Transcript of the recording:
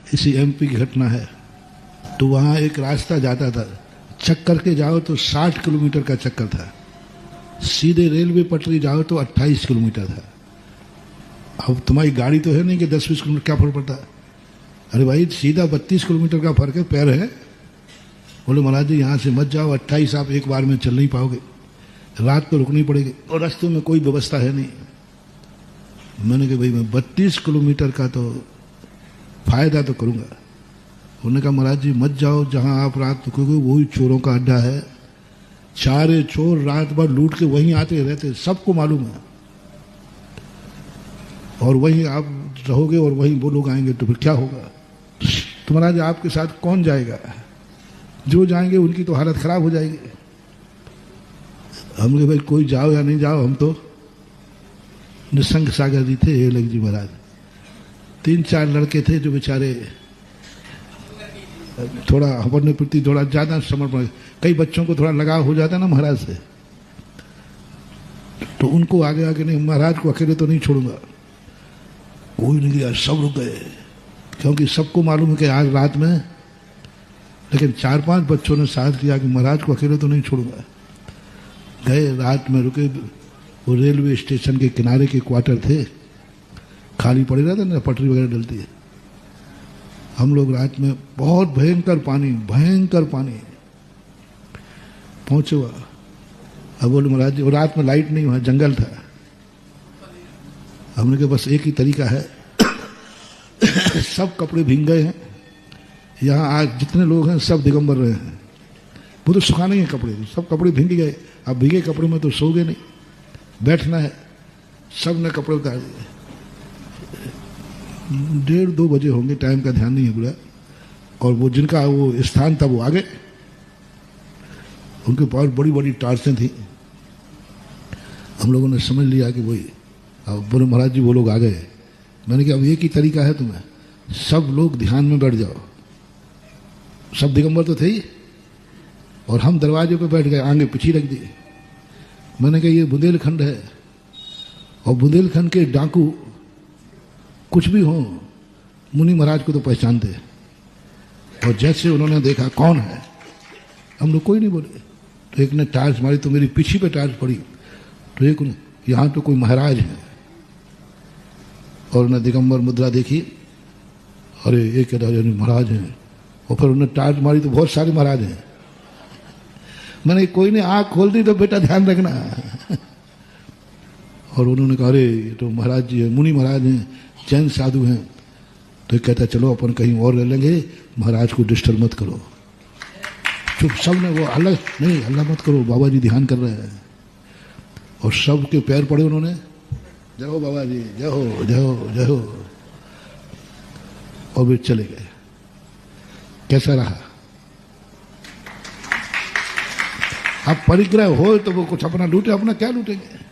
इसी एमपी की घटना है। तो वहाँ एक रास्ता जाता था, चक्कर के जाओ तो 60 किलोमीटर का चक्कर था, सीधे रेलवे पटरी जाओ तो 28 किलोमीटर था। अब तुम्हारी गाड़ी तो है नहीं कि 10-20 किलोमीटर क्या फर्क पड़ता है। अरे भाई सीधा 32 किलोमीटर का फर्क है, पैर है। बोले महाराज जी यहाँ से मत जाओ, 28 आप एक बार में चल नहीं पाओगे, रात को रुकनी पड़ेगी और रास्ते में कोई व्यवस्था है नहीं। मैंने कहा भाई मैं 32 किलोमीटर का तो फायदा तो करूँगा। उन्होंने कहा महाराज जी मत जाओ जहाँ आप रात रुकोगे वही चोरों का अड्डा है, सारे चोर रात भर लूट के वहीं आते रहते, सबको मालूम है, और वहीं आप रहोगे और वहीं वो लोग आएंगे तो फिर क्या होगा। तो महाराज आपके साथ कौन जाएगा, जो जाएंगे उनकी तो हालत खराब हो जाएगी। हम कहे भाई कोई जाओ या नहीं जाओ, हम तो निसंग सागर जी थे हेलक जी महाराज, 3-4 लड़के थे जो बेचारे थोड़ा अपने प्रति थोड़ा ज्यादा समर्पण, कई बच्चों को थोड़ा लगाव हो जाता ना महाराज से, तो उनको आगे आगे नहीं, महाराज को अकेले तो नहीं छोड़ूंगा। कोई नहीं गया, सब रुक गए, क्योंकि सबको मालूम है कि आज रात में, लेकिन 4-5 बच्चों ने साथ किया कि महाराज को अकेले तो नहीं छोड़ूंगा। गए, रात में रुके, वो रेलवे स्टेशन के किनारे के क्वार्टर थे, खाली पड़े रहते ना, पटरी वगैरह डलती है। हम लोग रात में बहुत भयंकर पानी पहुंचे हुआ। अब बोले महाराज जी, रात में लाइट नहीं हुआ, जंगल था। हमने कहा बस एक ही तरीका है, सब कपड़े भीग गए हैं, यहाँ आज जितने लोग हैं सब दिगंबर रहे हैं, वो तो सुखाने हैं कपड़े, सब कपड़े भीग गए। अब भीगे कपड़े में तो सोगे नहीं, बैठना है। सब ने कपड़े उतार दिए। 1:30-2 बजे होंगे, टाइम का ध्यान नहीं है पूरा। और वो जिनका वो स्थान था वो आगे, उनके पास बड़ी बड़ी टार्चें थी। हम लोगों ने समझ लिया कि वही, अब बोले महाराज जी वो लोग आ गए। मैंने कहा अब एक ही तरीका है तुम्हें, सब लोग ध्यान में बैठ जाओ। सब दिगंबर तो थे ही, और हम दरवाजे पे बैठ गए, आगे पीछे रख दिए। मैंने कहा ये बुंदेलखंड है, और बुंदेलखंड के डाकू कुछ भी हो, मुनि महाराज को तो पहचानते। और जैसे उन्होंने देखा कौन है, हम लोग कोई नहीं बोले। तो एक ने टार्च मारी तो मेरी पीछे पे टार्च पड़ी, तो एक यहाँ तो कोई महाराज है, और उन्होंने दिगंबर मुद्रा देखी, अरे एक महाराज हैं। और फिर उन्होंने टार्च मारी तो बहुत सारे महाराज हैं। मैंने कोई ने आँख खोल दी तो बेटा ध्यान रखना। और उन्होंने कहा अरे ये तो महाराज जी हैं, मुनि महाराज हैं, जैन साधु हैं। तो कहता चलो अपन कहीं और रह लेंगे, महाराज को डिस्टर्ब मत करो। चुप, सब ने वो अलग नहीं, अल्लाह मत करो, बाबा जी ध्यान कर रहे हैं। और सब के पैर पड़े उन्होंने, जय हो बाबा जी, जय हो जय हो जय हो। और वे चले गए। कैसा रहा? अब परिग्रह हो तो वो कुछ अपना लूटे, अपना क्या लूटेंगे।